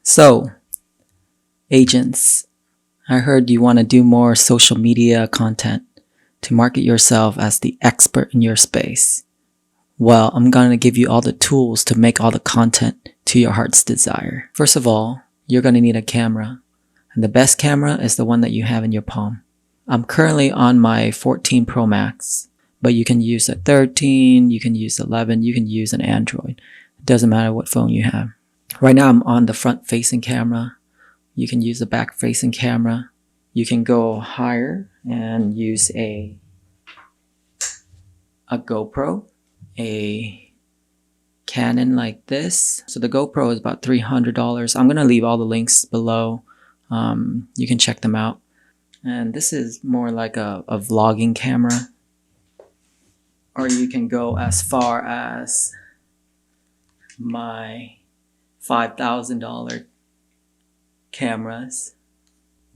So, agents, I heard you want to do more social media content to market yourself as the expert in your space. Well, I'm going to give you all the tools to make all the content to your heart's desire. First of all, you're going to need a camera. And the best camera is the one that you have in your palm. I'm currently on my 14 Pro Max, but you can use a 13, you can use 11, you can use an Android. It doesn't matter what phone you have. Right now I'm on the front-facing camera. You can use the back-facing camera. You can go higher and use a GoPro, a Canon like this. So the GoPro is about $300. I'm gonna leave all the links below. You can check them out. And this is more like a vlogging camera. Or you can go as far as my $5,000 cameras.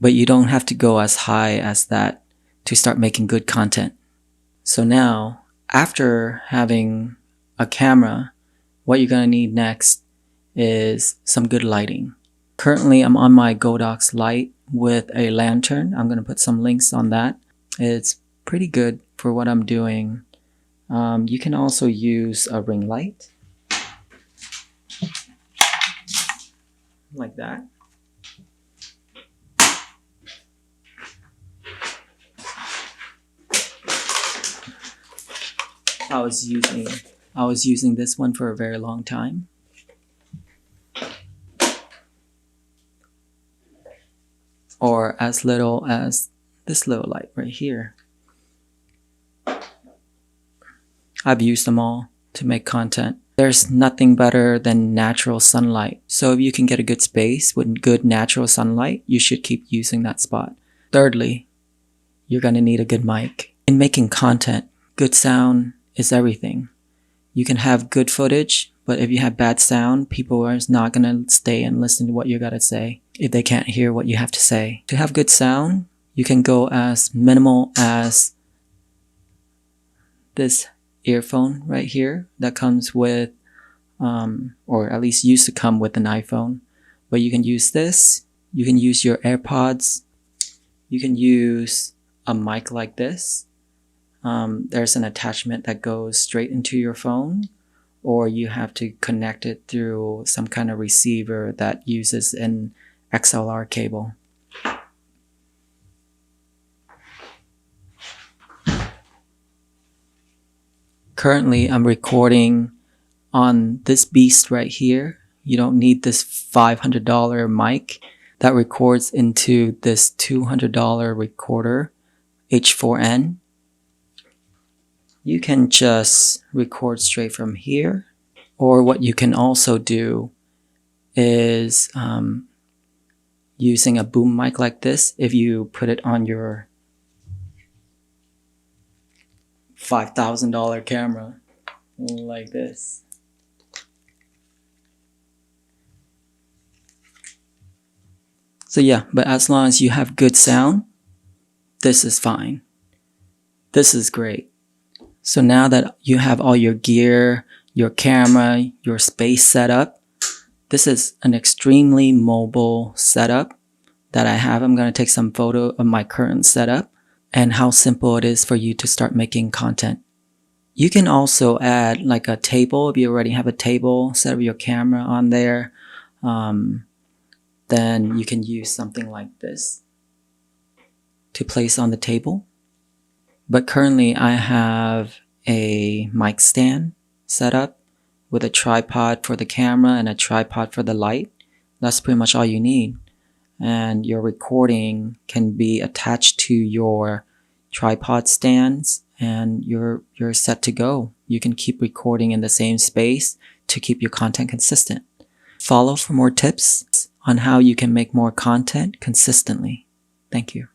But you don't have to go as high as that to start making good content. So now, after having a camera, what you're gonna need next is some good lighting. Currently, I'm on my Godox light with a lantern. I'm gonna put some links on that. It's pretty good for what I'm doing. You can also use a ring light, like that. I was using this one for a very long time. Or as little as this little light right here. I've used them all to make content. There's nothing better than natural sunlight. So if you can get a good space with good natural sunlight, you should keep using that spot. Thirdly, you're gonna need a good mic. In making content, good sound is everything. You can have good footage, but if you have bad sound, people are not gonna stay and listen to what you gotta say if they can't hear what you have to say. To have good sound, you can go as minimal as this earphone right here that comes with, or at least used to come with an iPhone. But you can use this, you can use your AirPods, you can use a mic like this. There's an attachment that goes straight into your phone, or you have to connect it through some kind of receiver that uses an XLR cable. Currently, I'm recording on this beast right here. You don't need this $500 mic that records into this $200 recorder, H4n. You can just record straight from here. Or what you can also do is using a boom mic like this. If you put it on your $5,000 camera like this. So yeah, but as long as you have good sound, this is fine. This is great. So now that you have all your gear, your camera, your space set up, this is an extremely mobile setup that I have. I'm going to take some photo of my current setup and how simple it is for you to start making content. You can also add like a table. If you already have a table, set up your camera on there, then you can use something like this to place on the table. But currently I have a mic stand set up with a tripod for the camera and a tripod for the light. That's pretty much all you need. And your recording can be attached to your tripod stands and you're set to go. You can keep recording in the same space to keep your content consistent. Follow for more tips on how you can make more content consistently. Thank you.